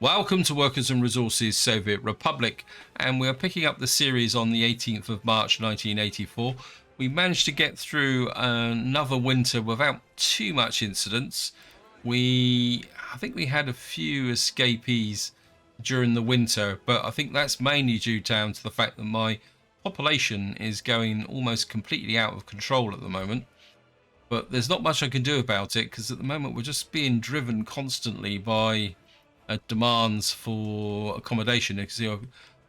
Welcome to Workers and Resources Soviet Republic, and we're picking up the series on the 18th of March 1984. We managed to get through another winter without too much incidents. I think we had a few escapees during the winter, but I think that's mainly due down to the fact that my population is going almost completely out of control at the moment. But there's not much I can do about it because at the moment we're just being driven constantly by demands for accommodation. Because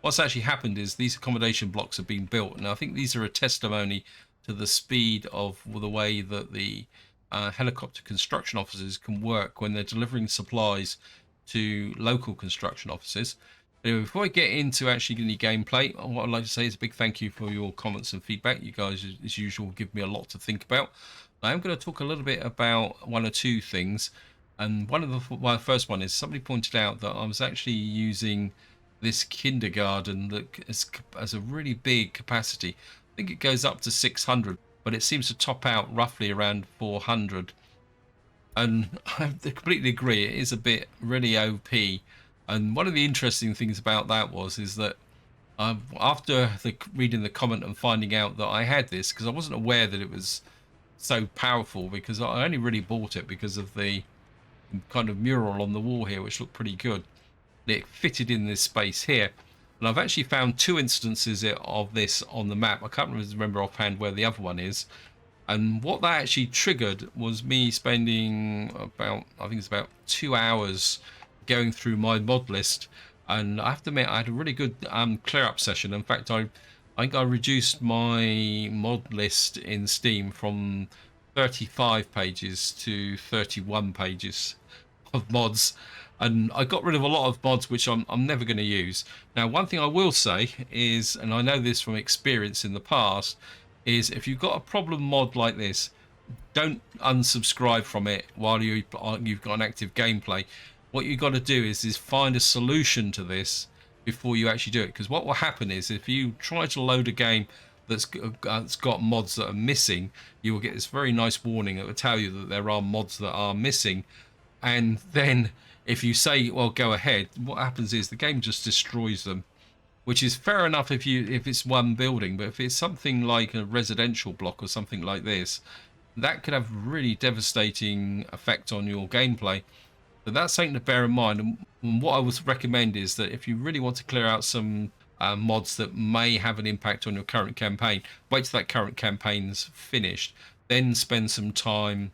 what's actually happened is these accommodation blocks have been built, and I think these are a testimony to the speed of the way that the helicopter construction offices can work when they're delivering supplies to local construction offices. Anyway, before I get into actually any gameplay, what I'd like to say is a big thank you for your comments and feedback. You guys, as usual, give me a lot to think about. I am going to talk a little bit about one or two things. And my first one is somebody pointed out that I was actually using this kindergarten that has a really big capacity. I think it goes up to 600, but it seems to top out roughly around 400. And I completely agree, it is a bit really OP. And one of the interesting things about that is that after reading the comment and finding out that I had this, because I wasn't aware that it was so powerful, because I only really bought it because of the kind of mural on the wall here, which looked pretty good. It fitted in this space here, and I've actually found two instances of this on the map. I can't remember offhand where the other one is, and what that actually triggered was me spending I think it's about 2 hours going through my mod list. And I have to admit, I had a really good clear up session. In fact, I think I reduced my mod list in Steam from 35 pages to 31 pages of mods, and I got rid of a lot of mods which I'm never going to use. Now, one thing I will say is, and I know this from experience in the past, is if you've got a problem mod like this, don't unsubscribe from it while you've got an active gameplay. What you've got to do is find a solution to this before you actually do it, because what will happen is if you try to load a game that's got mods that are missing, you will get this very nice warning that will tell you that there are mods that are missing. And then if you say, well, go ahead, what happens is the game just destroys them, which is fair enough if it's one building. But if it's something like a residential block or something like this, that could have really devastating effect on your gameplay. So that's something to bear in mind. And what I would recommend is that if you really want to clear out some mods that may have an impact on your current campaign, wait till that current campaign's finished, then spend some time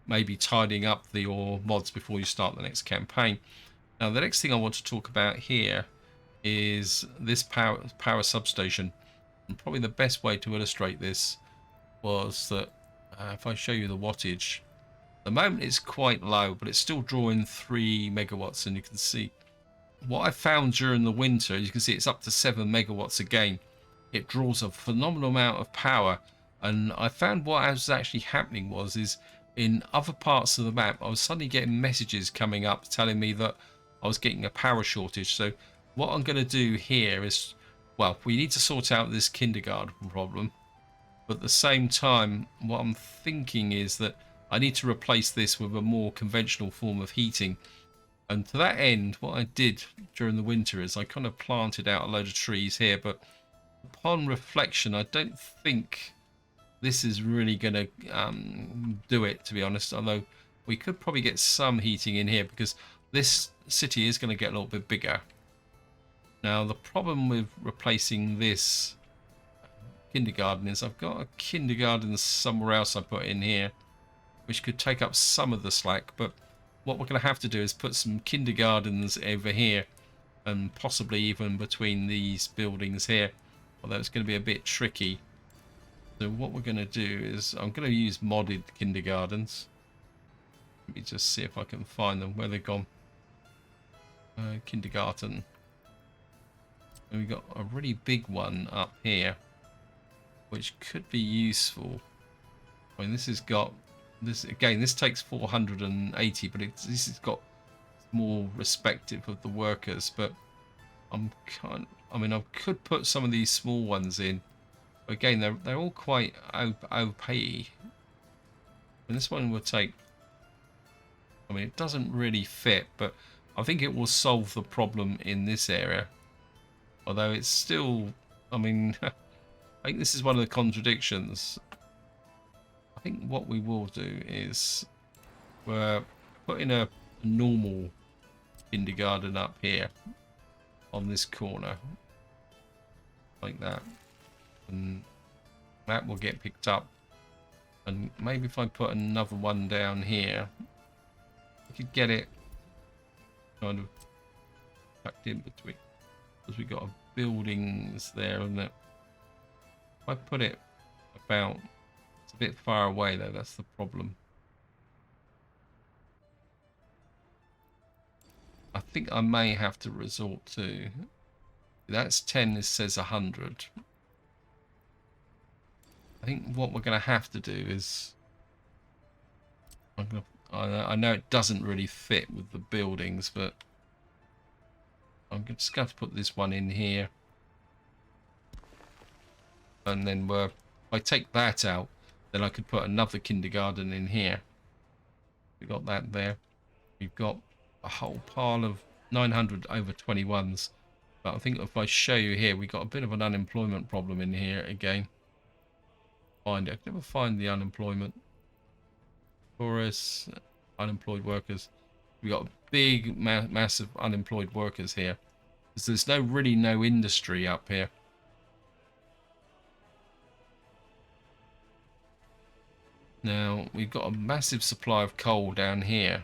maybe tidying up your mods before you start the next campaign. Now, the next thing I want to talk about here is this power substation, and probably the best way to illustrate this was that if I show you the wattage, at the moment it's quite low, but it's still drawing 3 megawatts, and you can see what I found during the winter. You can see it's up to 7 megawatts again. It draws a phenomenal amount of power, and I found what was actually happening is in other parts of the map I was suddenly getting messages coming up telling me that I was getting a power shortage. So what I'm going to do here is, well, we need to sort out this kindergarten problem, but at the same time what I'm thinking is that I need to replace this with a more conventional form of heating. And to that end, what I did during the winter is I kind of planted out a load of trees here, but upon reflection, I don't think this is really going to do it, to be honest, although we could probably get some heating in here because this city is going to get a little bit bigger. Now, the problem with replacing this kindergarten is I've got a kindergarten somewhere else I put in here, which could take up some of the slack, but what we're going to have to do is put some kindergartens over here and possibly even between these buildings here, although it's going to be a bit tricky. So what we're going to do is I'm going to use modded kindergartens. Let me just see if I can find them, where they've gone. Kindergarten. And we've got a really big one up here, which could be useful. I mean, this has got this again. This takes 480, but this has got more respective of the workers. But I mean, I could put some of these small ones in. But again, they're all quite OP. And this one will take. I mean, it doesn't really fit, but I think it will solve the problem in this area. Although it's still, I mean, I think this is one of the contradictions. I think what we will do is we're putting a normal kindergarten up here on this corner. Like that. And that will get picked up. And maybe if I put another one down here, I could get it kind of tucked in between. Because we've got buildings there, isn't it? If I put it about, it's a bit far away though, that's the problem. I think I may have to resort to, that's 10, this says 100. I think what we're going to have to do is, I know it doesn't really fit with the buildings, but I'm just going to put this one in here. And then if I take that out, then I could put another kindergarten in here. We've got that there. We've got a whole pile of 900 over 21s. But I think if I show you here, we've got a bit of an unemployment problem in here again. Find it. I can never find the unemployment. Tourists, unemployed workers. We've got big, massive unemployed workers here. Because there's really no industry up here. Now, we've got a massive supply of coal down here.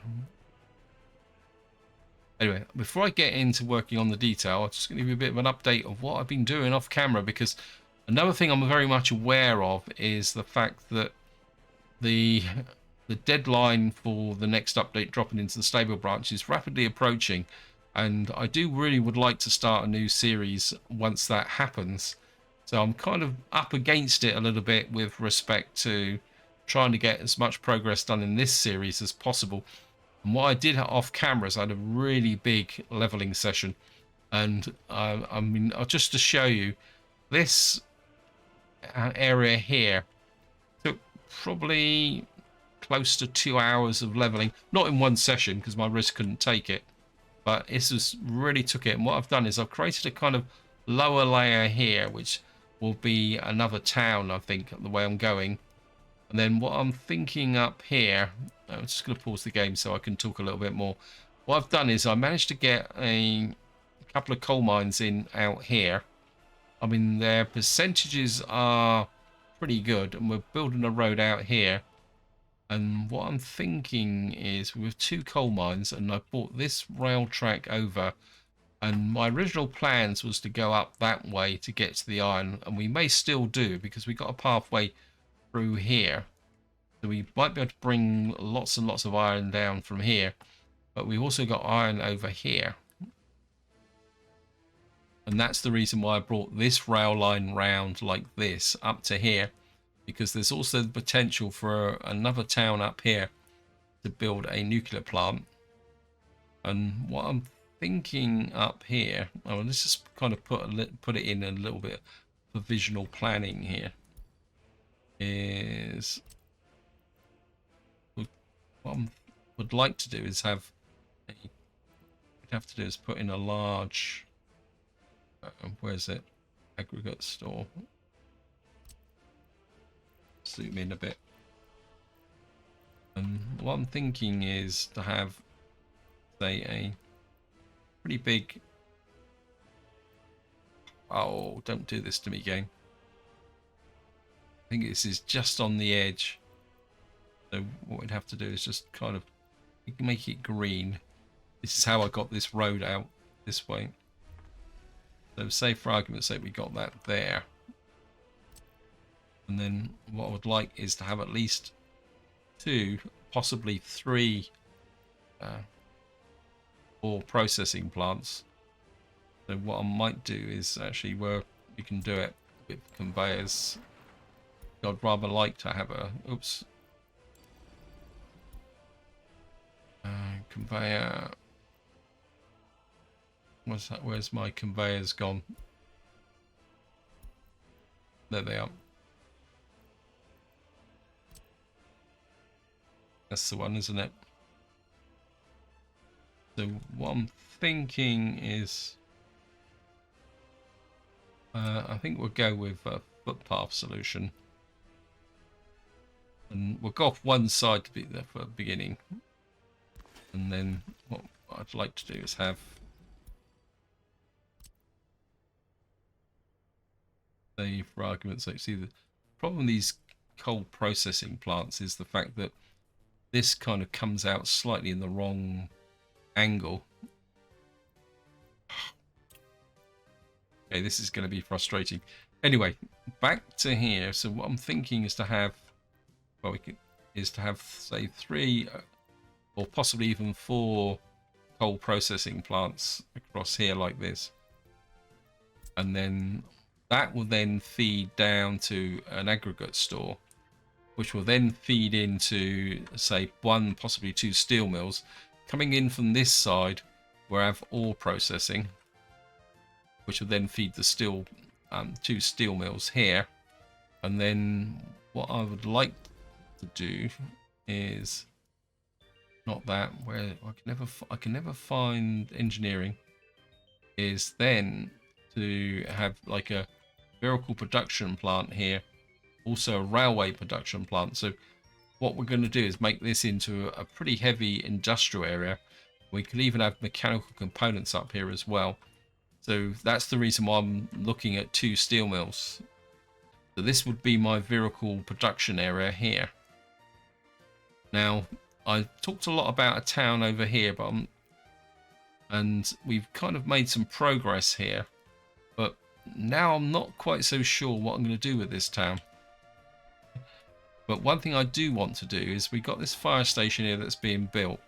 Anyway, before I get into working on the detail, I'm just going to give you a bit of an update of what I've been doing off camera, because another thing I'm very much aware of is the fact that the deadline for the next update dropping into the stable branch is rapidly approaching, and I do really would like to start a new series once that happens. So I'm kind of up against it a little bit with respect to trying to get as much progress done in this series as possible. And what I did off camera is I had a really big leveling session, and I mean, just to show you, this area here took probably close to 2 hours of leveling, not in one session because my wrist couldn't take it, but this just really took it. And what I've done is I've created a kind of lower layer here, which will be another town, I think, the way I'm going. And then what I'm thinking up here, I'm just going to pause the game so I can talk a little bit more. What I've done is I managed to get a couple of coal mines in out here. I mean, their percentages are pretty good, and we're building a road out here. And what I'm thinking is with 2 coal mines, and I brought this rail track over, and my original plans was to go up that way to get to the iron, and we may still do because we got a pathway through here, so we might be able to bring lots and lots of iron down from here, but we've also got iron over here, and that's the reason why I brought this rail line round like this up to here, because there's also the potential for another town up here to build a nuclear plant. And what I'm thinking up here, let's just kind of put it in a little bit for visual planning here, is what I would like to do is have put in a large where's it, aggregate store. Zoom in a bit, and what I'm thinking is to have, say, a pretty big, oh, don't do this to me, game. I think this is just on the edge, so what we'd have to do is just kind of make it green. This is how I got this road out this way. So say for argument's sake we got that there, and then what I would like is to have at least 2, possibly 3 or processing plants. So what I might do is actually where we can do it with conveyors. I'd rather like to have a conveyor. What's that? Where's my conveyors gone? There they are. That's the one, isn't it? So what I'm thinking is, I think we'll go with a footpath solution, and we'll go off one side to be there for the beginning, and then what I'd like to do is have, say, for argument's sake, see the problem with these coal processing plants is the fact that this kind of comes out slightly in the wrong angle. Okay, this is going to be frustrating. Anyway, back to here. So what I'm thinking is to have, well, is to have, say, 3 or possibly even 4 coal processing plants across here like this, and then that will then feed down to an aggregate store, which will then feed into, say, 1, possibly 2 steel mills. Coming in from this side, where I have ore processing, which will then feed the steel, 2 steel mills here. And then what I would like to do is not that, where I can never find engineering, is then to have like a vehicle production plant here, also a railway production plant. So what we're going to do is make this into a pretty heavy industrial area. We can even have mechanical components up here as well. So that's the reason why I'm looking at 2 steel mills. So this would be my vehicle production area here. Now, I talked a lot about a town over here, but and we've kind of made some progress here. But now I'm not quite so sure what I'm going to do with this town. But one thing I do want to do is we got this fire station here that's being built.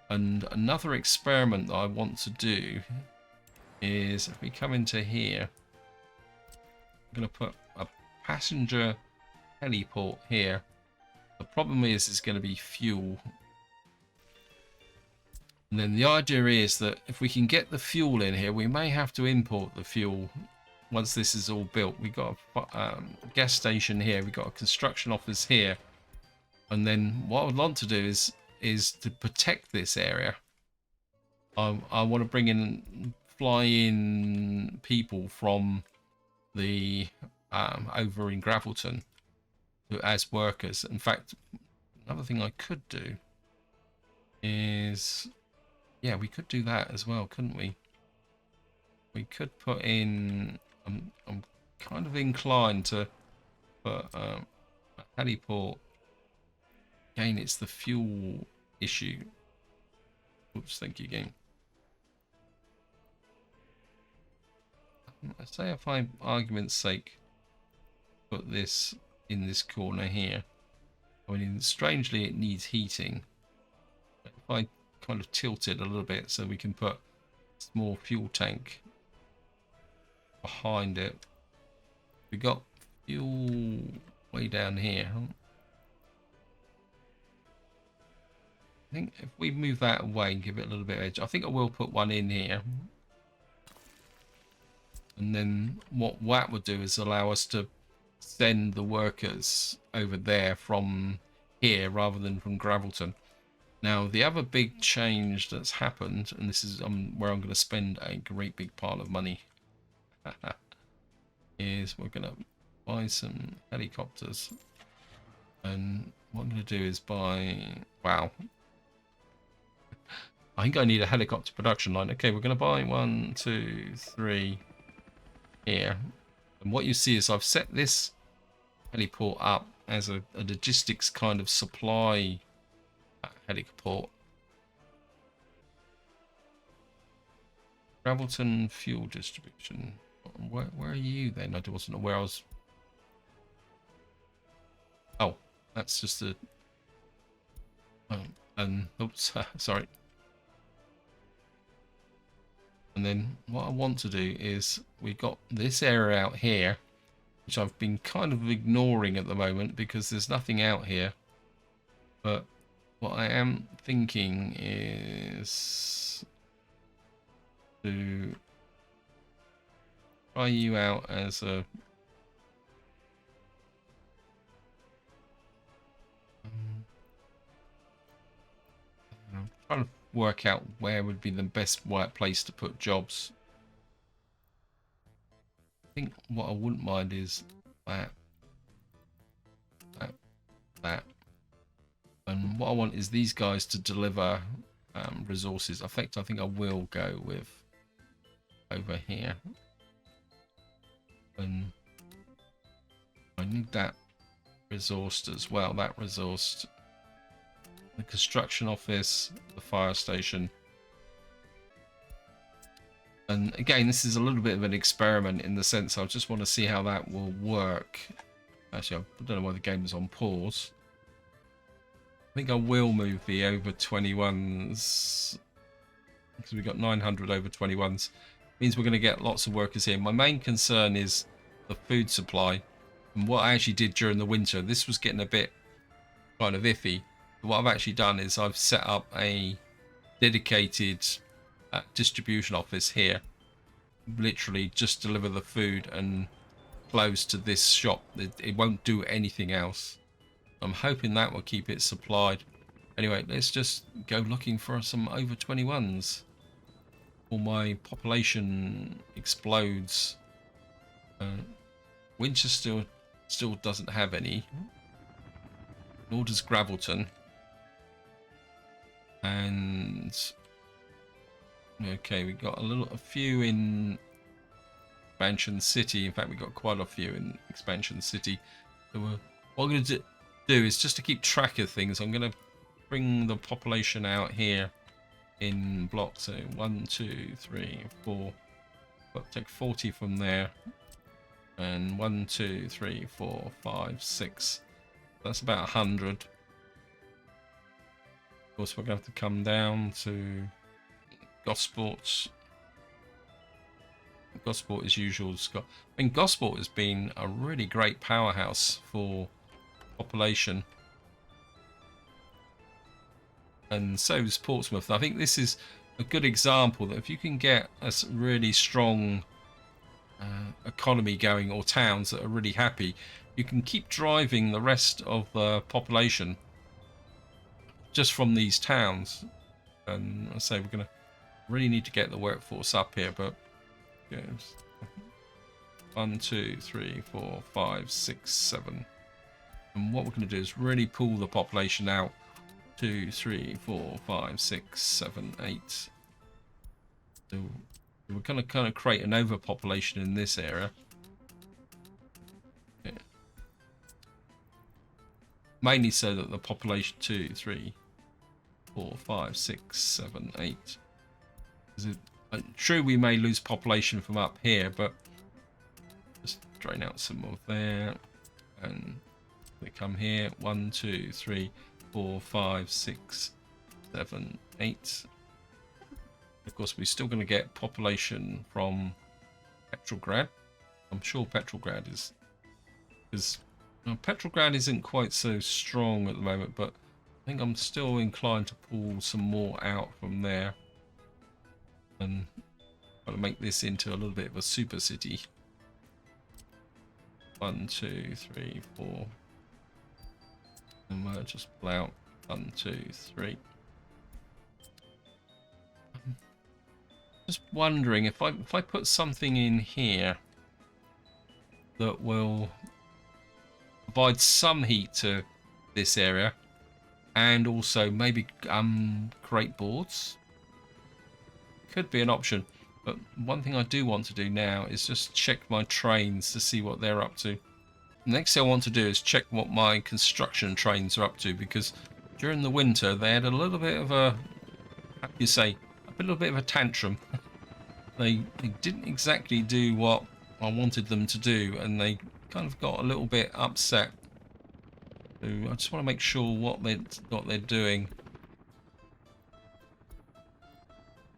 And another experiment that I want to do is, if we come into here, I'm going to put a passenger heliport here. The problem is it's going to be fuel. And then the idea is that if we can get the fuel in here, we may have to import the fuel once this is all built. We've got a gas station here, we've got a construction office here. And then what I would want to do is to protect this area. I want to bring in, fly in people from the over in Gravelton as workers. In fact, another thing I could do is, yeah, we could do that as well, couldn't we? We could put in, I'm kind of inclined to put a heliport. Again, it's the fuel issue. Oops, thank you, game. I say, if I, argument's sake, put this in this corner here. I mean, strangely, it needs heating. If I kind of tilt it a little bit so we can put a small fuel tank behind it. We got fuel way down here. I think if we move that away and give it a little bit of edge, I think I will put one in here. And then what that would do is allow us to send the workers over there from here rather than from Gravelton. Now, the other big change that's happened, and this is where I'm going to spend a great big pile of money, is we're going to buy some helicopters. And what I'm going to do is buy, wow, I think I need a helicopter production line. Okay, we're going to buy 1, 2, 3 here. And what you see is I've set this heliport up as a logistics kind of supply heliport. Gravelton fuel distribution. Where are you then? I wasn't aware I was. Oh, that's just a. Oops, sorry. And then what I want to do is we've got this area out here, which I've been kind of ignoring at the moment because there's nothing out here. But what I am thinking is to try you out as a I'm trying to work out where would be the best right place to put jobs. I think what I wouldn't mind is that, that. And what I want is these guys to deliver resources. In fact, I think I will go with over here. And I need that resourced as well. That resourced. The construction office, the fire station. And again, this is a little bit of an experiment in the sense I just want to see how that will work. Actually, I don't know why the game is on pause. I think I will move the over 21s because we've got 900 over 21s. Means we're going to get lots of workers here. My main concern is the food supply. And what I actually did during the winter, this was getting a bit kind of iffy. But what I've actually done is I've set up a dedicated distribution office here. Literally just deliver the food and close to this shop. It won't do anything else. I'm hoping that will keep it supplied. Anyway, let's just go looking for some over 21s. Or my population explodes. Winchester still doesn't have any. Nor does Gravelton. And okay, we got a few in Expansion City. In fact, we got quite a few in Expansion City. So what I'm going to do is just to keep track of things. I'm going to bring the population out here in blocks. So 1, 2, 3, 4. But take 40 from there, and 1, 2, 3, 4, 5, 6. That's about 100. Of course, we're going to have to come down to Gosport. Gosport as usual. I mean, Gosport has been a really great powerhouse for population. And so is Portsmouth. I think this is a good example that if you can get a really strong economy going, or towns that are really happy, you can keep driving the rest of the population just from these towns. And I say we're going to really need to get the workforce up here, but yeah, 1, 2, 3, 4, 5, 6, 7. And what we're going to do is really pull the population out. 2, 3, 4, 5, 6, 7, 8. So we're going to kind of create an overpopulation in this area. Yeah. Mainly so that the population 2, 3, 4, 5, 6, 7, 8. True, we may lose population from up here, but just drain out some more there. And they come here. 1, 2, 3, 4, 5, 6, 7, 8. Of course, we're still going to get population from Petrograd. I'm sure Petrograd is, because Petrograd isn't quite so strong at the moment, but I think I'm still inclined to pull some more out from there and try to make this into a little bit of a super city. 1, 2, 3, 4. And we'll just pull out 1, 2, 3. Just wondering if I put something in here that will provide some heat to this area, and also maybe create boards. Could be an option. But one thing I do want to do now is just check my trains to see what they're up to. The next thing I want to do is check what my construction trains are up to, because during the winter they had a little bit of a, how do you say, a little bit of a tantrum. They didn't exactly do what I wanted them to do, and they kind of got a little bit upset. So I just want to make sure what they're doing.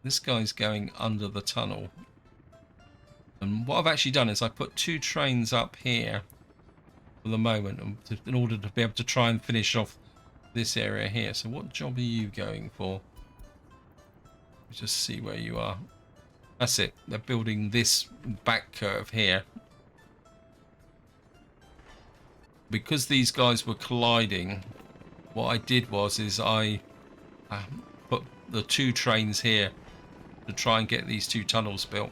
This guy's going under the tunnel. And what I've actually done is I put 2 trains up here for the moment in order to be able to try and finish off this area here. So what job are you going for? Let's just see where you are. That's it. They're building this back curve here. Because these guys were colliding, what I did was I put the 2 trains here to try and get these 2 tunnels built.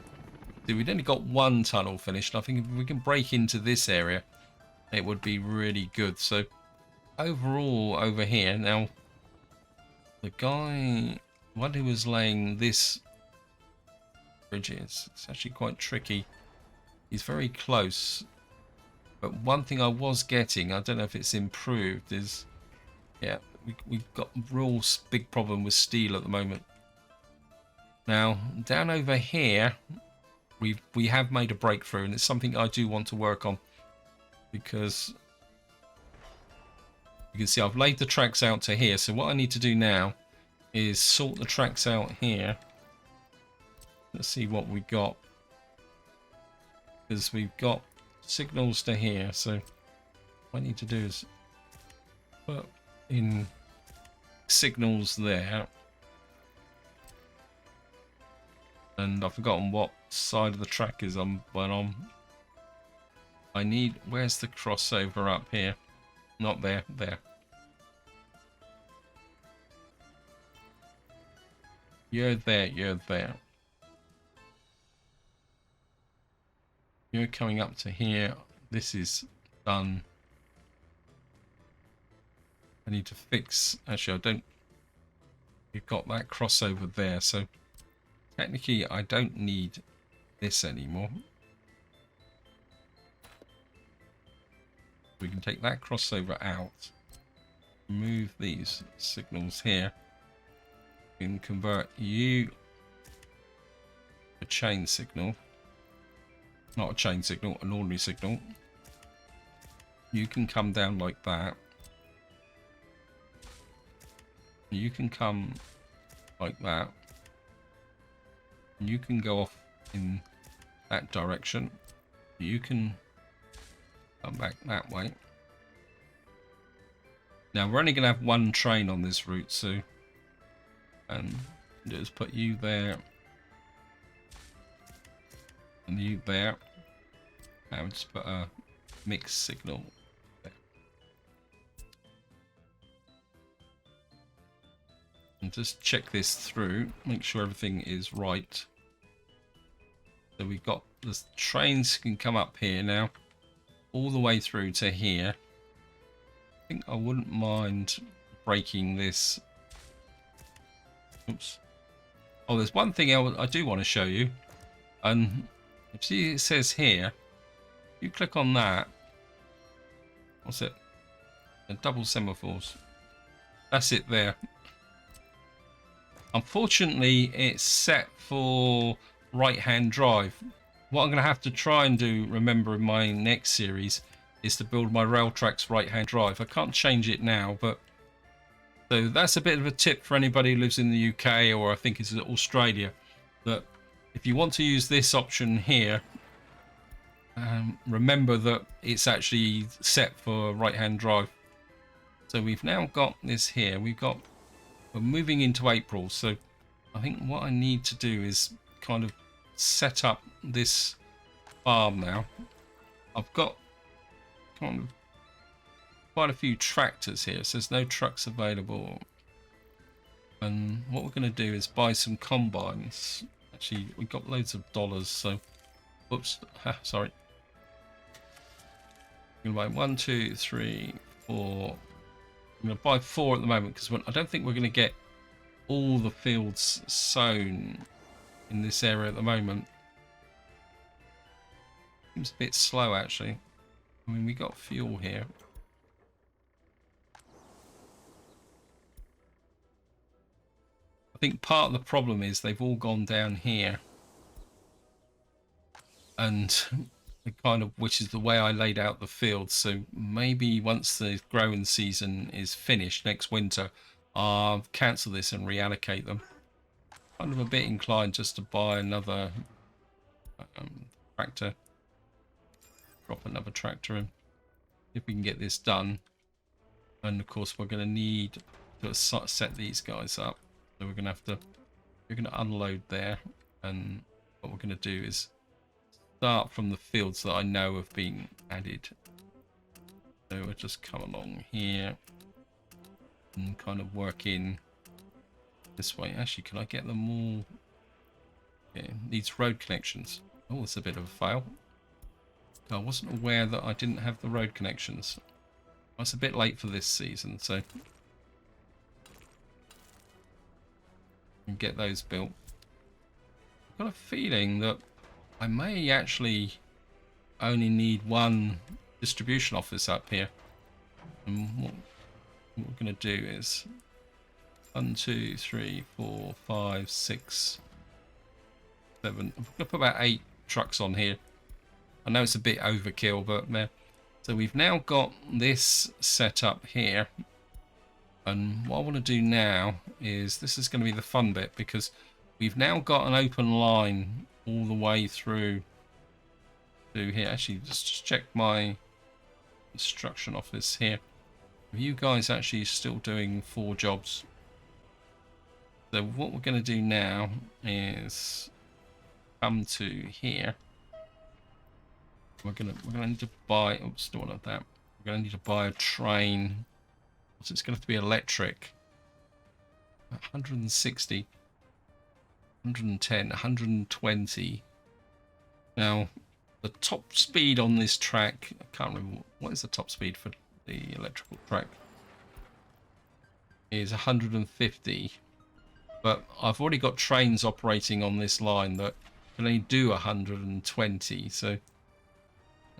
See, we've only got 1 tunnel finished. I think if we can break into this area, it would be really good. So overall over here now, the guy, one who was laying this bridge, it's actually quite tricky. He's very close, but one thing I was getting, I don't know if it's improved, is yeah, we've got a real big problem with steel at the moment. Now down over here we have made a breakthrough, and it's something I do want to work on, because you can see I've laid the tracks out to here. So what I need to do now is sort the tracks out here. Let's see what we got, because we've got signals to here. So what I need to do is put in signals there, and I've forgotten what side of the track is on, but I need, where's the crossover up here? Not there, there. You're there, you're there. You're coming up to here. This is done. I need to fix, actually I don't, we've got that crossover there, so technically I don't need this anymore. We can take that crossover out, move these signals here, and convert you a chain signal, not a chain signal, an ordinary signal. You can come down like that. You can come like that. You can go off in that direction. You can come back that way. Now we're only going to have 1 train on this route, so just put you there and you there, and just put a mixed signal there. And just check this through, make sure everything is right. So we've got the trains can come up here now, all the way through to here. I think I wouldn't mind breaking this. Oops. Oh, there's one thing I do want to show you. And you see it says here, you click on that. What's it? A double semaphores. That's it there. Unfortunately, it's set for right-hand drive. What I'm going to have to try and do, remember, in my next series, is to build my rail tracks right-hand drive. I can't change it now, but so that's a bit of a tip for anybody who lives in the UK, or I think it's Australia, that if you want to use this option here, remember that it's actually set for right-hand drive. So we've now got this here. We're moving into April, so I think what I need to do is kind of set up this farm now. I've got kind of quite a few tractors here, so there's no trucks available. And what we're going to do is buy some combines. Actually, we've got loads of dollars, so oops, sorry. I'm going to buy 1, 2, 3, 4. I'm going to buy 4 at the moment, because I don't think we're going to get all the fields sown in this area at the moment. Seems a bit slow, actually. I mean, we got fuel here. I think part of the problem is they've all gone down here, and kind of, which is the way I laid out the field. So maybe once the growing season is finished next winter, I'll cancel this and reallocate them. Kind of a bit inclined just to buy another tractor, drop another tractor in, if we can get this done. And of course we're going to need to set these guys up, so we're going to have to, we're going to unload there, and what we're going to do is start from the fields that I know have been added. So we'll just come along here and kind of work in this way. Actually, can I get them all? Yeah, needs road connections. Oh, it's a bit of a fail. I wasn't aware that I didn't have the road connections. I was a bit late for this season, so and get those built. I've got a feeling that I may actually only need one distribution office up here. And what we're going to do is 1, 2, 3, 4, 5, 6, 7. I'm going to put about 8 trucks on here. I know it's a bit overkill, but there. So we've now got this set up here. And what I want to do now is, this is going to be the fun bit, because we've now got an open line all the way through to here. Actually, just check my construction office here. Are you guys actually still doing 4 jobs? So what we're going to do now is come to here. We're gonna need to buy. Oops, still not that. We're gonna need to buy a train. So it's gonna have to be electric. 160, 110, 120. Now, the top speed on this track, I can't remember what is the top speed for the electrical track. Is 150. But I've already got trains operating on this line that can only do 120. So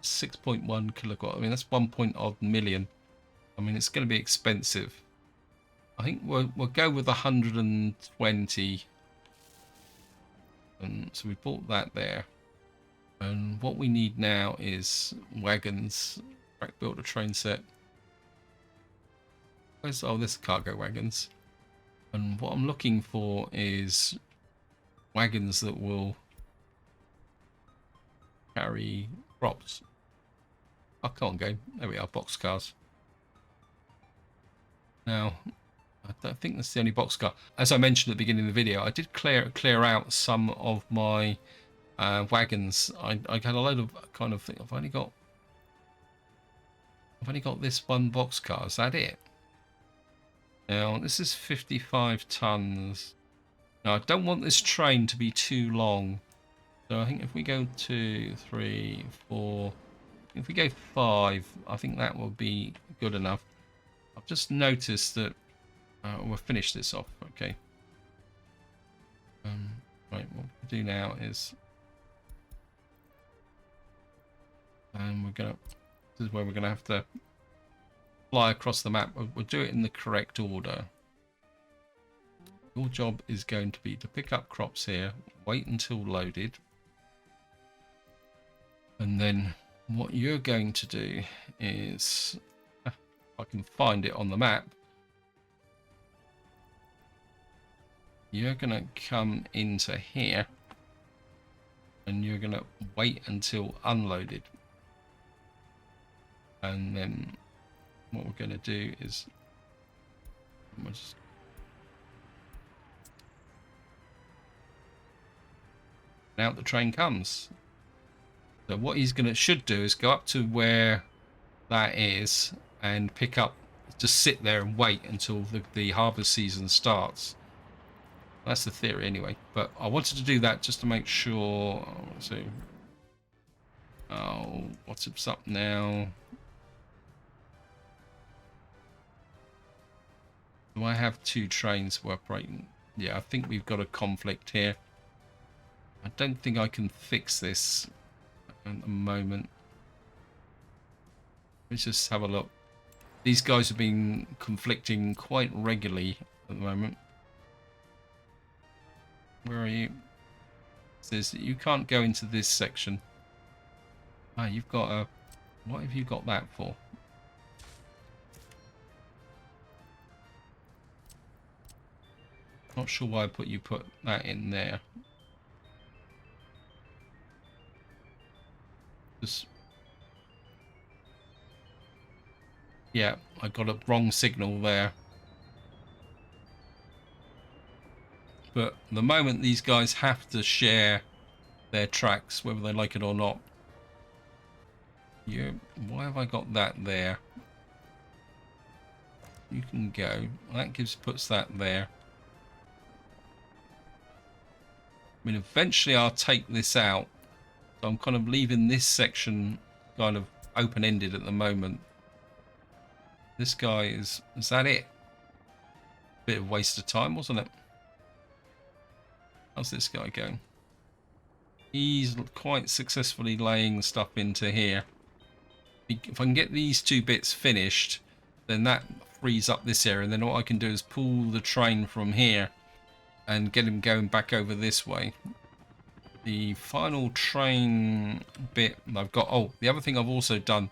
6.1 kilowatt. I mean, that's 1 point odd million. I mean, it's going to be expensive. I think we'll go with 120. And so we bought that there. And what we need now is wagons. Track built a train set. Where's, oh, this cargo wagons. And what I'm looking for is wagons that will carry crops. Oh, come on, game. There we are, boxcars. Now, I don't think that's the only boxcar. As I mentioned at the beginning of the video, I did clear out some of my wagons. I had a load of kind of thing. I've only got this one boxcar. Is that it? Now, this is 55 tons. Now, I don't want this train to be too long. So I think if we go 2, 3, 4, if we go 5, I think that will be good enough. I've just noticed that we'll finish this off. Okay. Right, what we'll do now is, and this is where we're gonna have to fly across the map. We'll do it in the correct order. Your job is going to be to pick up crops here, wait until loaded, and then what you're going to do is, if I can find it on the map, you're going to come into here and you're going to wait until unloaded. And then what we're going to do is, now the train comes. So what he's should do is go up to where that is and pick up, just sit there and wait until the harvest season starts. That's the theory anyway. But I wanted to do that just to make sure. So, oh, what's up now? Do I have 2 trains operating? Yeah, I think we've got a conflict here. I don't think I can fix this at the moment. Let's just have a look. These guys have been conflicting quite regularly at the moment. Where are you? It says that you can't go into this section. Ah, you've got a... What have you got that for? Not sure why you put that in there. Just... Yeah, I got a wrong signal there. But the moment these guys have to share their tracks, whether they like it or not. Why have I got that there? You can go. That puts that there. I mean, eventually I'll take this out. So I'm kind of leaving this section kind of open-ended at the moment. This guy is that it? Bit of waste of time, wasn't it? How's this guy going? He's quite successfully laying stuff into here. If I can get these two bits finished, then that frees up this area, and then what I can do is pull the train from here and get him going back over this way. The final train bit I've got... Oh, the other thing I've also done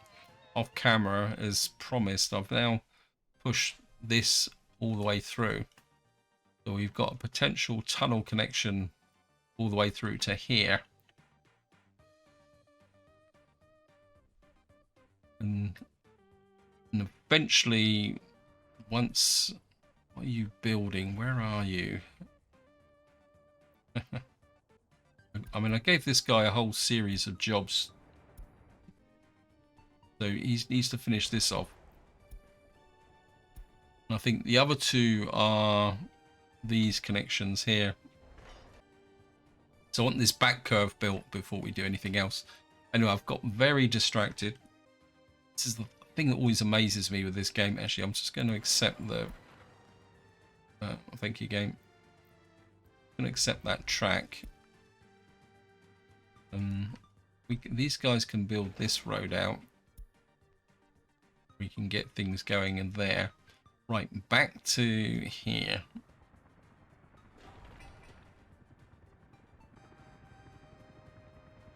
off camera, as promised, I've now pushed this all the way through. So we've got a potential tunnel connection all the way through to here. And eventually, once... What are you building? Where are you? I mean, I gave this guy a whole series of jobs. So he needs to finish this off. And I think the other two are these connections here. So I want this back curve built before we do anything else. Anyway, I've got very distracted. This is the thing that always amazes me with this game. Actually, I'm just going to accept the... thank you, game. I'm going to accept that track. These guys can build this road out. We can get things going in there. Right, back to here.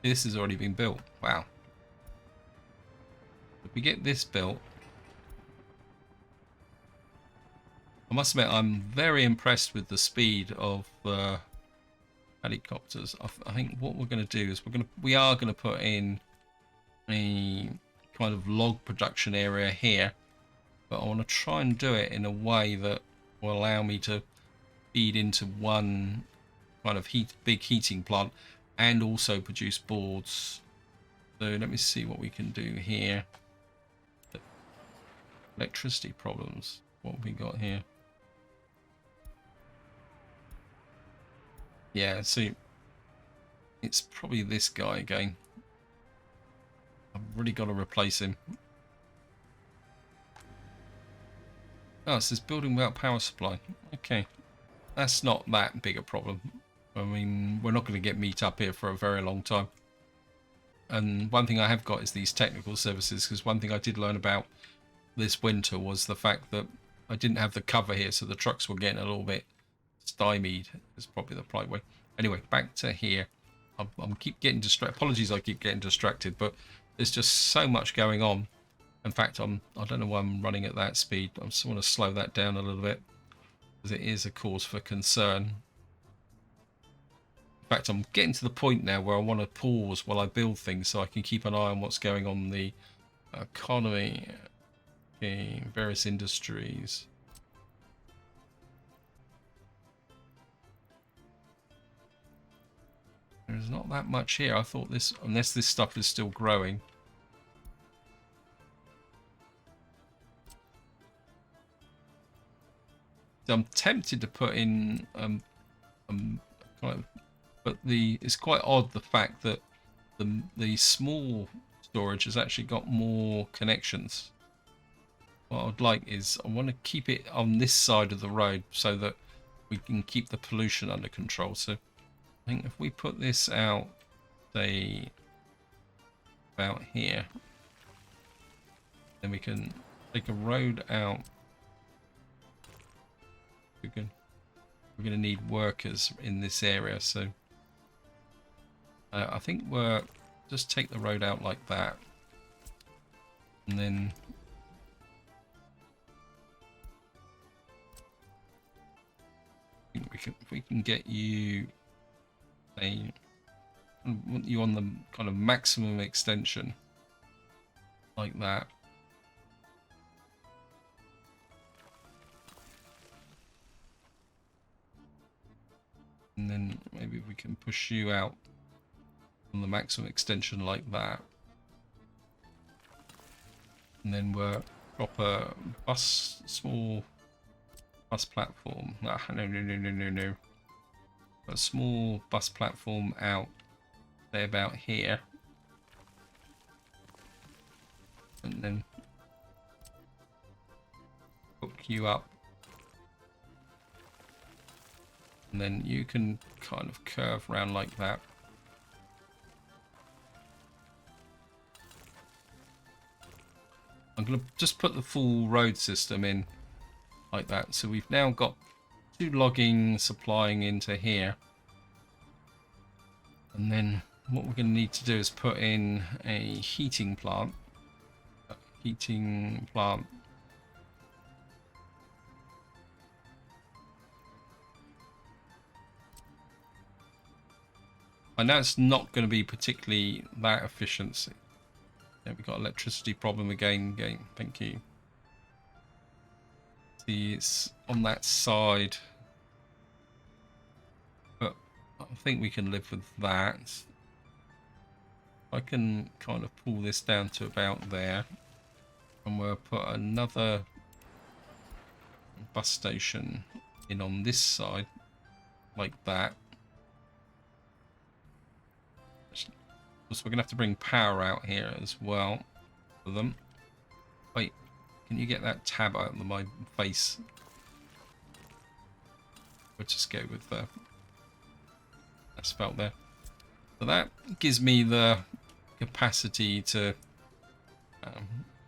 This has already been built. Wow. If we get this built, I must admit I'm very impressed with the speed of helicopters. I think what we're going to do is we are going to put in a kind of log production area here, but I want to try and do it in a way that will allow me to feed into one kind of big heating plant and also produce boards. So let me see what we can do here. Electricity problems. What have we got here? Yeah, see, it's probably this guy again. I've really got to replace him. Oh, it says building without power supply. Okay, that's not that big a problem. I mean, we're not going to get meat up here for a very long time. And one thing I have got is these technical services, because one thing I did learn about this winter was the fact that I didn't have the cover here, so the trucks were getting a little bit stymied, is probably the right way. Anyway, back to here. I'm keep getting distracted. Apologies, I keep getting distracted, but there's just so much going on. In fact, I don't know why I'm running at that speed. I just want to slow that down a little bit, because it is a cause for concern. In fact, I'm getting to the point now where I want to pause while I build things so I can keep an eye on what's going on in the economy, okay, various industries. There's not that much here. I thought this, unless this stuff is still growing. So I'm tempted to put in, but it's quite odd the fact that the small storage has actually got more connections. What I'd like is I want to keep it on this side of the road so that we can keep the pollution under control. So I think if we put this out, say, about here, then we can take a road out. We're going to need workers in this area, so I think we're just take the road out like that, and then we can get you want you on the kind of maximum extension like that. And then maybe we can push you out on the maximum extension like that. And then we're drop a small bus platform. Ah, no. a small bus platform out, say about here, and then hook you up, and then you can kind of curve around like that. I'm going to just put the full road system in like that. So we've now got 2 logging supplying into here. And then what we're going to need to do is put in a heating plant. I know it's not going to be particularly that efficiency. Yeah, we've got electricity problem again. Thank you. See, it's on that side, but I think we can live with that. I can kind of pull this down to about there, and we'll put another bus station in on this side, like that. So we're gonna have to bring power out here as well for them. Wait, can you get that tab out of my face? We'll just go with the asphalt there. So that gives me the capacity to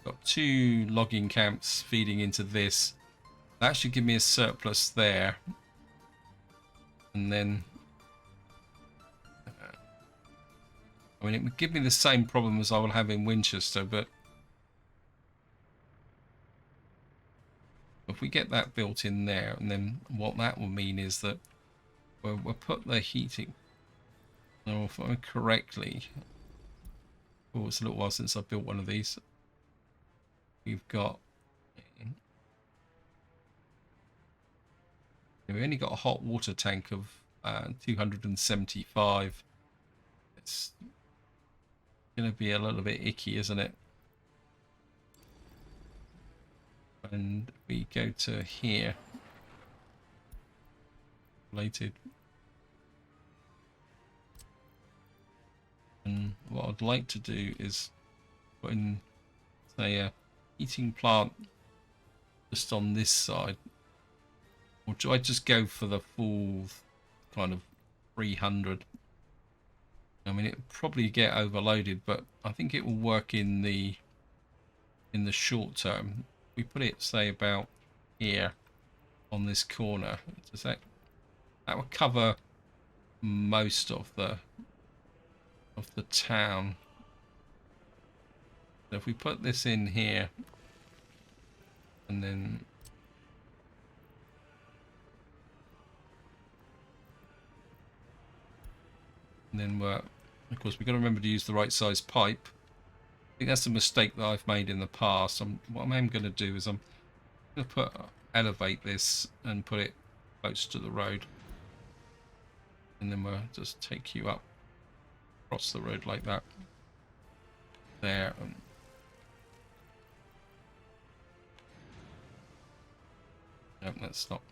got 2 logging camps feeding into this. That should give me a surplus there, and then I mean, it would give me the same problem as I will have in Winchester, but if we get that built in there, and then what that will mean is that we'll put the heating, now if I remember correctly, oh, it's a little while since I built one of these. We've only got a hot water tank of 275. It's going to be a little bit icky, isn't it? And we go to here, related, and what I'd like to do is put in, say, a heating plant just on this side, or do I just go for the full kind of 300? I mean, it'll probably get overloaded, but I think it will work in the short term. We put it, say, about here on this corner. Does that will cover most of the town. So if we put this in here, and then we're, of course, we've got to remember to use the right size pipe. I think that's a mistake that I've made in the past. What I'm going to do is I'm going to elevate this and put it close to the road, and then we'll just take you up across the road like that. There. No, that's not.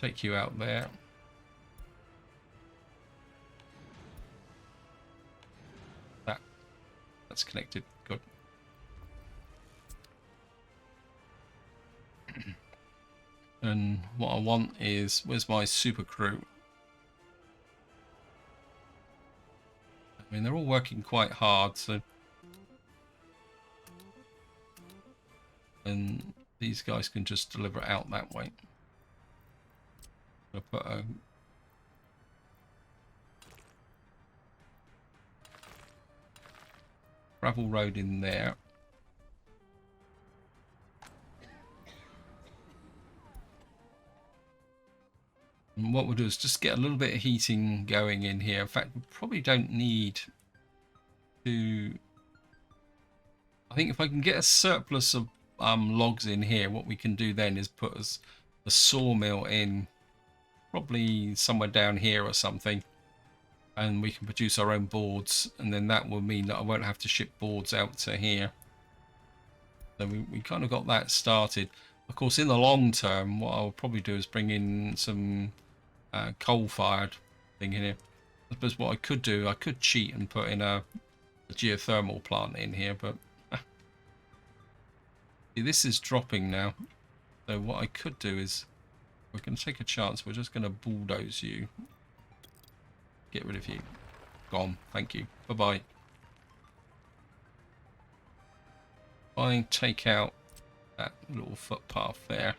Take you out there. That's connected. Good. And what I want is, where's my super crew? I mean, they're all working quite hard, so, and these guys can just deliver it out that way. I'll put a gravel road in there. And what we'll do is just get a little bit of heating going in here. In fact, we probably don't need to. I think if I can get a surplus of logs in here, what we can do then is put a sawmill in, probably somewhere down here or something, and we can produce our own boards, and then that will mean that I won't have to ship boards out to here. So we kind of got that started. Of course, in the long term, what I'll probably do is bring in some coal-fired thing in here. I suppose what I could do, I could cheat and put in a geothermal plant in here, but see, this is dropping now. So what I could do is, we're going to take a chance. We're just going to bulldoze you. Get rid of you. Gone. Thank you. Bye-bye. I take out that little footpath there.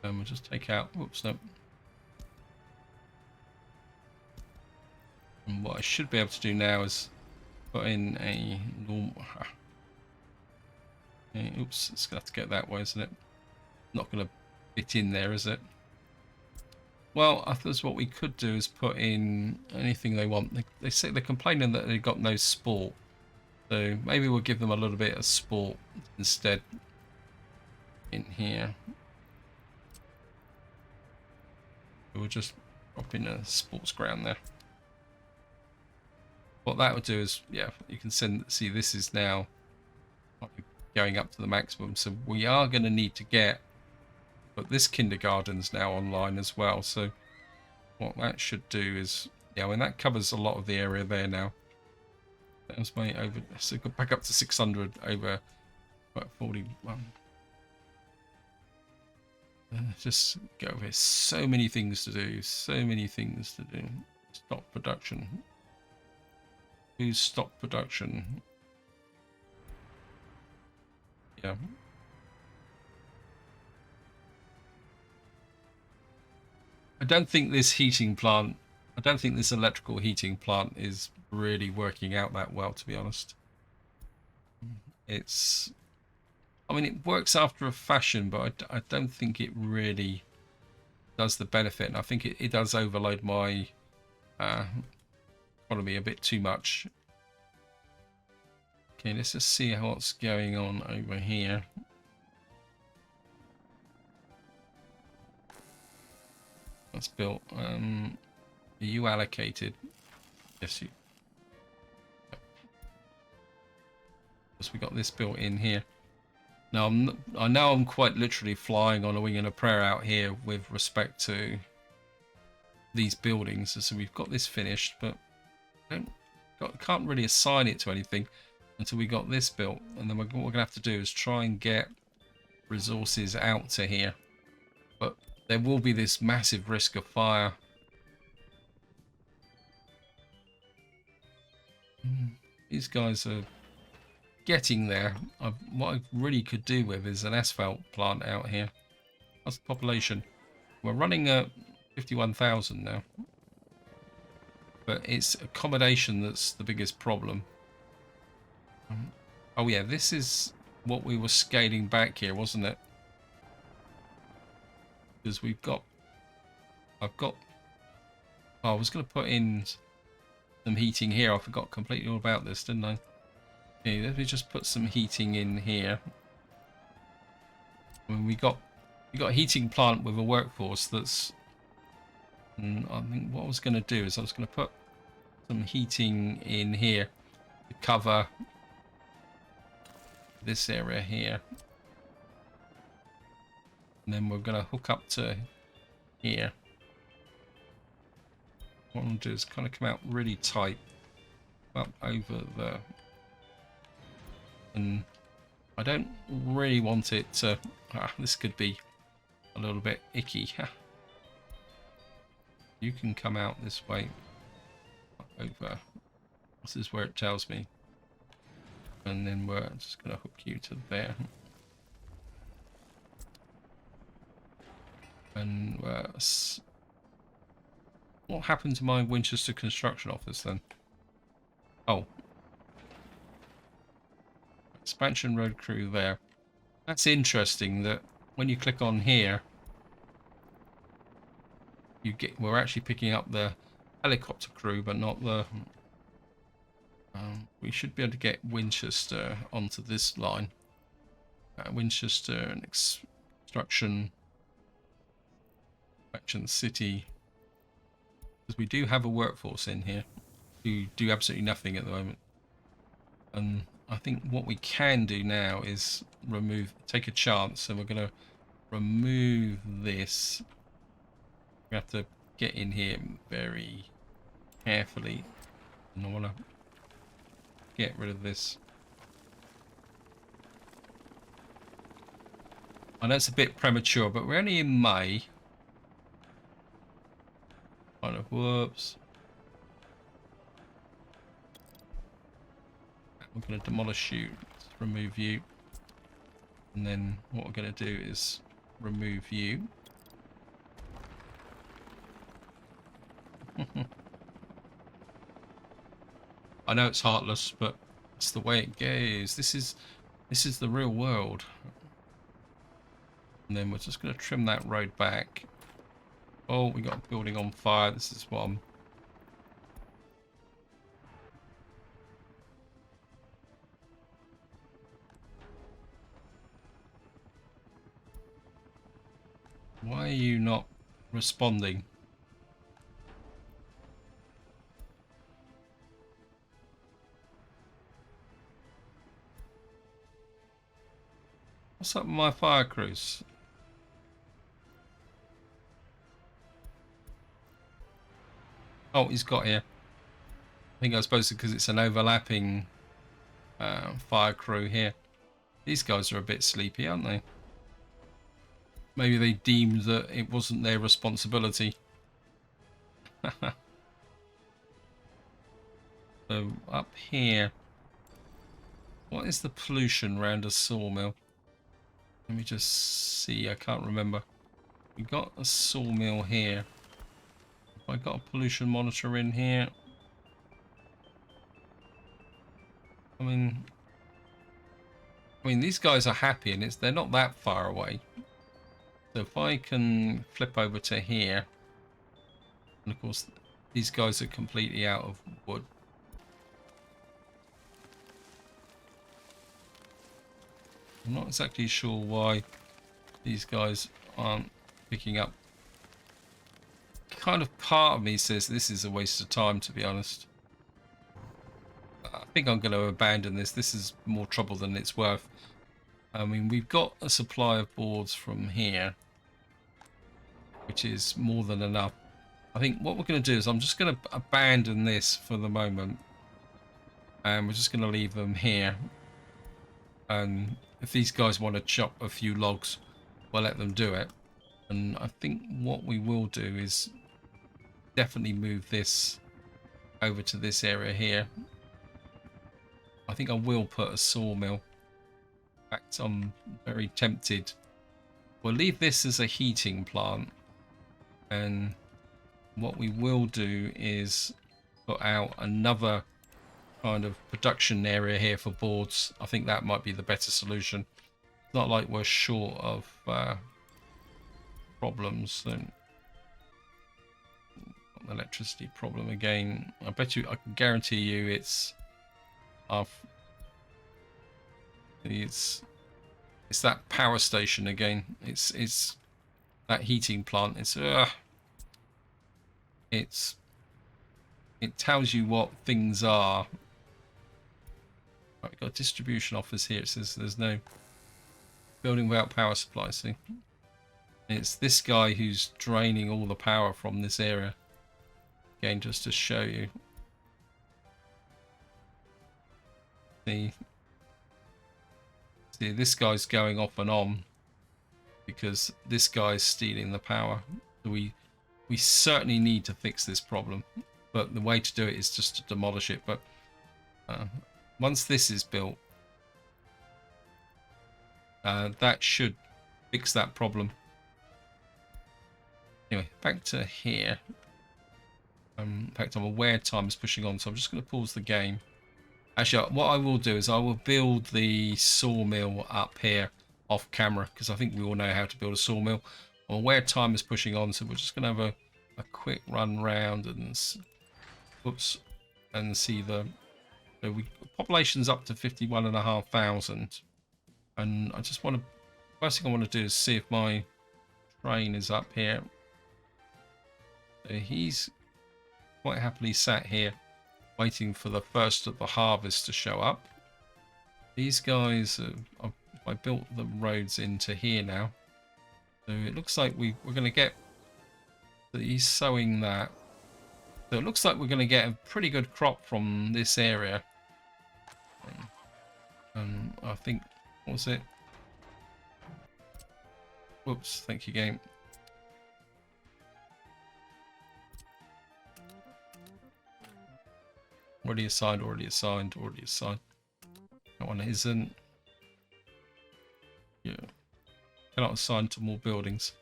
And we'll just take out, whoops, no. And what I should be able to do now is put in a normal... oops, it's going to have to get that way, isn't it? Not going to fit in there, is it? Well, I suppose what we could do is put in anything they want. They say they're complaining that they've got no sport. So maybe we'll give them a little bit of sport instead in here. We'll just drop in a sports ground there. What that would do is, yeah, you can see this is now going up to the maximum. So we are going to need to get, but this kindergarten's now online as well. So what that should do is, yeah, I mean, that covers a lot of the area there now. That was my over, so go back up to 600 over about 41. Just go over here. So many things to do. So many things to do. Stop production. Who's stop production? Yeah. I don't think this heating plant, I don't think this electrical heating plant is really working out that well, to be honest. It's, I mean, it works after a fashion, but I don't think it really does the benefit. And I think it does overload my economy a bit too much. Okay, let's just see what's going on over here. That's built. Are you allocated? Yes, you. Yes, we got this built in here. Now I know I'm quite literally flying on a wing and a prayer out here with respect to these buildings. So we've got this finished, but can't really assign it to anything until we got this built. And then what we're gonna have to do is try and get resources out to here. But there will be this massive risk of fire. These guys are getting there. What I really could do with is an asphalt plant out here. That's the population. We're running at 51,000 now. But it's accommodation that's the biggest problem. Oh yeah, this is what we were scaling back here, wasn't it? Because I was going to put in some heating here. I forgot completely all about this, didn't I? Okay, let me just put some heating in here. I mean, we got a heating plant with a workforce that's, and I think what I was going to do is I was going to put some heating in here to cover this area here. And then we're going to hook up to here. What I'm going to do is kind of come out really tight up over there. And I don't really want it to... this could be a little bit icky. You can come out this way. Over. This is where it tells me. And then we're just going to hook you to there. And what happened to my Winchester construction office then? Oh. Expansion road crew there. That's interesting that when you click on here, we're actually picking up the helicopter crew, but not the... we should be able to get Winchester onto this line. Winchester and construction city, because we do have a workforce in here who do absolutely nothing at the moment, and I think what we can do now is take a chance, and we're going to remove this. We have to get in here very carefully, and I want to get rid of this. I know it's a bit premature, but we're only in May. Kind of, whoops. We're going to demolish you, remove you, and then what we're going to do is remove you. I know it's heartless, but it's the way it goes. This is the real world. And then we're just going to trim that road back. Oh, we got a building on fire. This is what I'm... Why are you not responding? What's up with my fire crews? Oh, he's got here. I think I suppose because it's an overlapping fire crew here. These guys are a bit sleepy, aren't they? Maybe they deemed that it wasn't their responsibility. So up here, what is the pollution around a sawmill? Let me just see. I can't remember. We got a sawmill here. Have I got a pollution monitor in here? I mean these guys are happy, and they're not that far away. So if I can flip over to here, and of course these guys are completely out of wood. I'm not exactly sure why these guys aren't picking up. Kind of part of me says this is a waste of time, to be honest. I think I'm going to abandon this. This is more trouble than it's worth. I mean, we've got a supply of boards from here, which is more than enough. I think what we're going to do is I'm just going to abandon this for the moment, and we're just going to leave them here. And if these guys want to chop a few logs, we'll let them do it. And I think what we will do is definitely move this over to this area here. I think I will put a sawmill. In fact, I'm very tempted. We'll leave this as a heating plant, and what we will do is put out another kind of production area here for boards. I think that might be the better solution. It's not like we're short of problems. So electricity problem again. I bet you, I can guarantee you it's that power station again. It's that heating plant. It tells you what things are. Right, we've got a distribution office here. It says there's no building without power supply. See, it's this guy who's draining all the power from this area. Again, just to show you. See, this guy's going off and on because this guy's stealing the power. So we certainly need to fix this problem, but the way to do it is just to demolish it. But once this is built, that should fix that problem. Anyway, back to here. In fact, I'm aware time is pushing on, so I'm just going to pause the game. Actually, what I will do is I will build the sawmill up here off camera, because I think we all know how to build a sawmill. I'm aware time is pushing on, so we're just going to have a quick run round and see the... So population's up to 51,500, and I just want to... First thing I want to do is see if my train is up here. So he's quite happily sat here waiting for the first of the harvest to show up. These guys, I built the roads into here now. So it looks like we're going to get, he's sowing that. So it looks like we're going to get a pretty good crop from this area. And I think, what was it? Whoops, thank you, game. Already assigned, already assigned, already assigned. That one isn't. Yeah. Cannot assign to more buildings.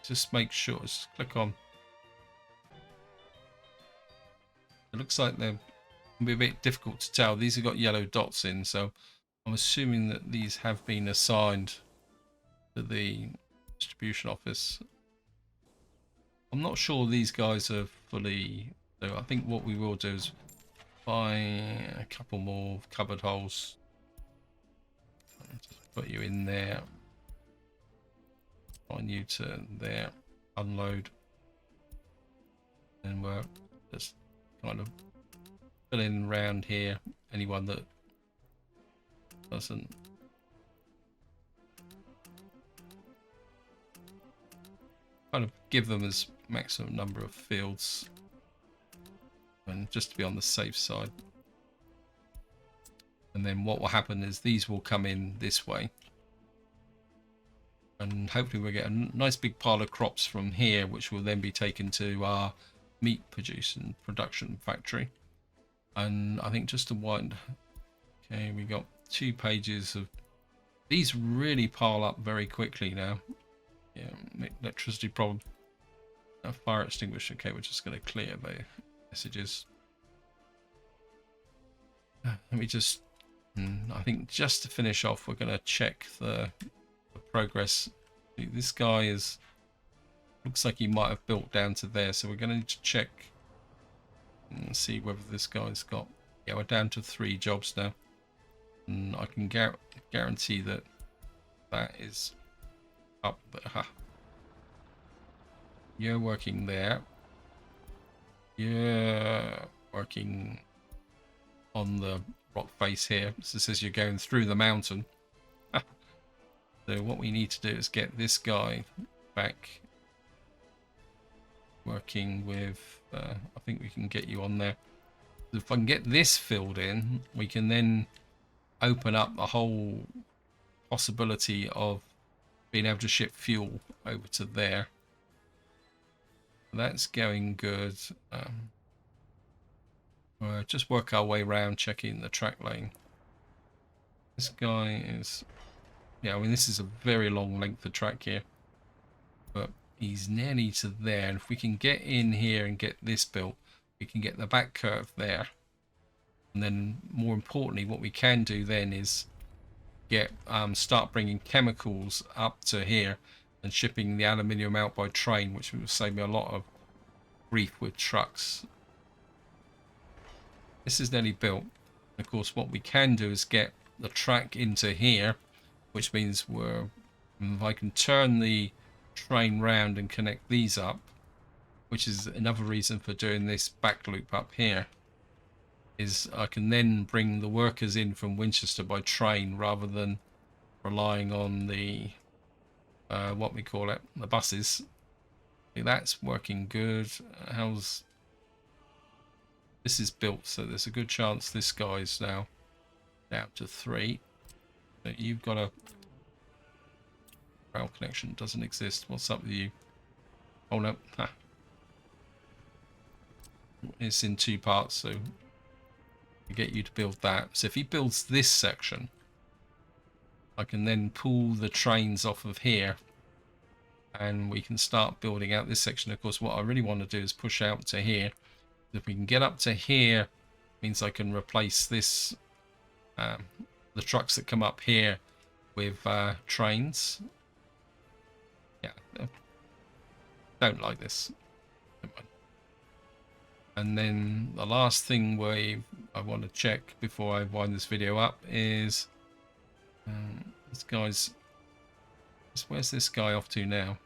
Just make sure, just click on. It looks like they're going to be a bit difficult to tell. These have got yellow dots in, so I'm assuming that these have been assigned to the distribution office. I'm not sure these guys are fully, so I think what we will do is buy a couple more cupboard holes. Just put you in there. Find you to there, unload, and we're just kind of filling around here. Anyone that doesn't kind of give them as maximum number of fields, and just to be on the safe side. And then what will happen is these will come in this way, and hopefully we'll get a nice big pile of crops from here, which will then be taken to our meat production factory. And I think just to wind, okay, we got 2 pages of these. Really pile up very quickly now. Yeah, electricity problem. A fire extinguisher. Okay, we're just going to clear the messages. Let me just, I think just to finish off, we're going to check the progress. This guy is, looks like he might have built down to there, so we're going to need to check and see whether this guy's got, yeah, we're down to 3 jobs now, and I can guarantee that that is up there. You're working there, you're working on the rock face here, so it says you're going through the mountain. So what we need to do is get this guy back working with, I think we can get you on there. If I can get this filled in, we can then open up a whole possibility of being able to ship fuel over to there. That's going good. Just work our way around checking the track lane. This guy is, yeah, I mean, this is a very long length of track here, but he's nearly to there. And if we can get in here and get this built, we can get the back curve there. And then more importantly, what we can do then is get start bringing chemicals up to here and shipping the aluminium out by train, which will save me a lot of grief with trucks. This is nearly built. Of course, what we can do is get the track into here, which means if I can turn the train round and connect these up, which is another reason for doing this back loop up here, is I can then bring the workers in from Winchester by train rather than relying on the what we call it, the buses. Okay, that's working good. This is built, so there's a good chance this guy's now down to 3. But you've got a rail connection, doesn't exist. What's up with you? Oh no. Ha. It's in 2 parts, so we get you to build that. So if he builds this section, I can then pull the trains off of here and we can start building out this section. Of course, what I really want to do is push out to here. If we can get up to here, it means I can replace this, the trucks that come up here with trains. Yeah, don't like this. And then the last thing I want to check before I wind this video up is this guy's. Where's this guy off to now?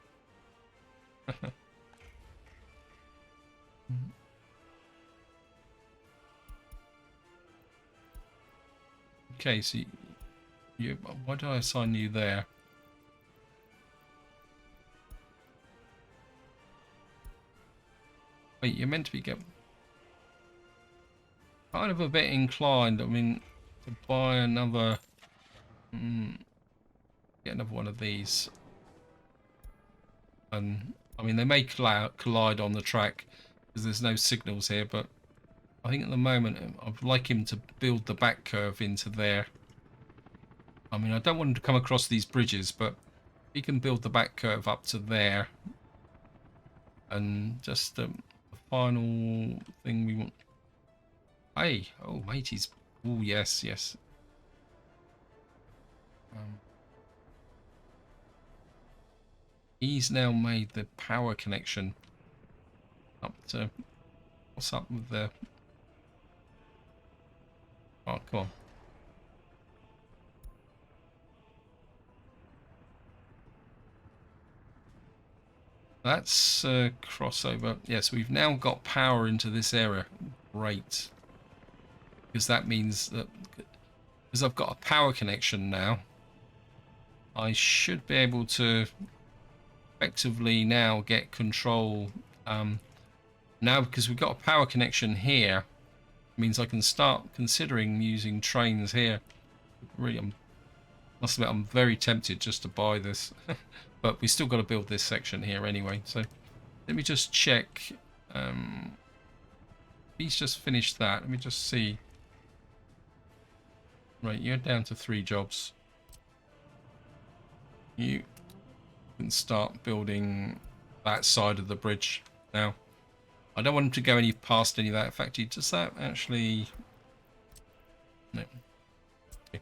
Okay, so you why did I assign you there? Wait, you're meant to be kind of a bit inclined. I mean, to buy another, get another one of these. And I mean, they may collide on the track because there's no signals here, but I think at the moment I'd like him to build the back curve into there. I mean, I don't want him to come across these bridges, but he can build the back curve up to there. And just the final thing we want. Hey, oh matey's. Oh yes, yes. He's now made the power connection up to. What's up with the? Oh, come on. That's a crossover. Yes, we've now got power into this area. Great. Because that means that because I've got a power connection now, I should be able to effectively now get control. Now because we've got a power connection here, it means I can start considering using trains here. Really, must admit, I'm very tempted just to buy this. But we still got to build this section here anyway. So let me just check. He's just finished that. Let me just see. Right, you're down to 3 jobs. You can start building that side of the bridge now. I don't want him to go past any of that. In fact, does that actually? No. Okay.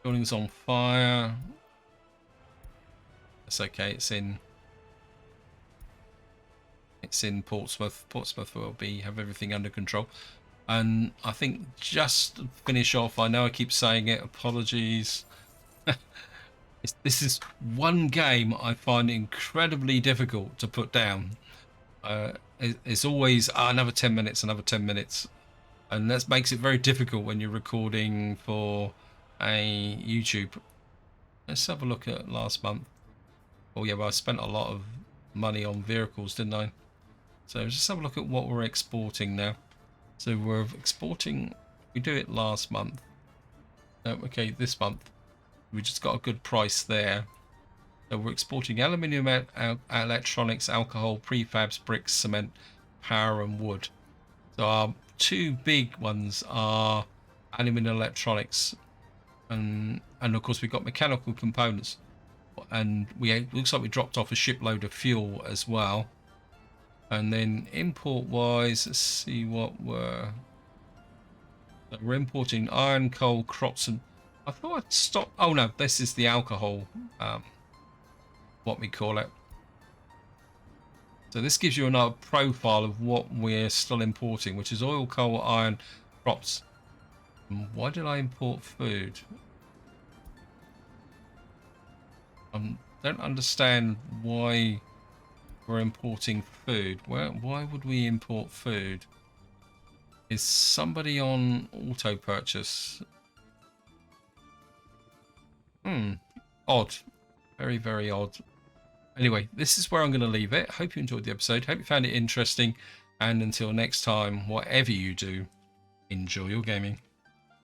Building's on fire. That's okay. It's in Portsmouth. Portsmouth will have everything under control. And I think just to finish off, I know I keep saying it, apologies. This is one game I find incredibly difficult to put down. It's always another 10 minutes, another 10 minutes. And that makes it very difficult when you're recording for a YouTube. Let's have a look at last month. Oh yeah, well I spent a lot of money on vehicles, didn't I? So just have a look at what we're exporting now. So we're exporting, we do it last month. No, okay, this month. We just got a good price there. So we're exporting aluminium, electronics, alcohol, prefabs, bricks, cement, power and wood. So our 2 big ones are aluminium electronics and of course we've got mechanical components. And looks like we dropped off a shipload of fuel as well. And then import wise, let's see what we're importing iron, coal, crops, and I thought I'd stop. Oh no, this is the alcohol, what we call it. So this gives you another profile of what we're still importing, which is oil, coal, iron, crops. And why did I import food? I don't understand why we're importing food. Why would we import food? Is somebody on auto purchase? Odd. Very, very odd. Anyway, this is where I'm going to leave it. Hope you enjoyed the episode. Hope you found it interesting. And until next time, whatever you do, enjoy your gaming.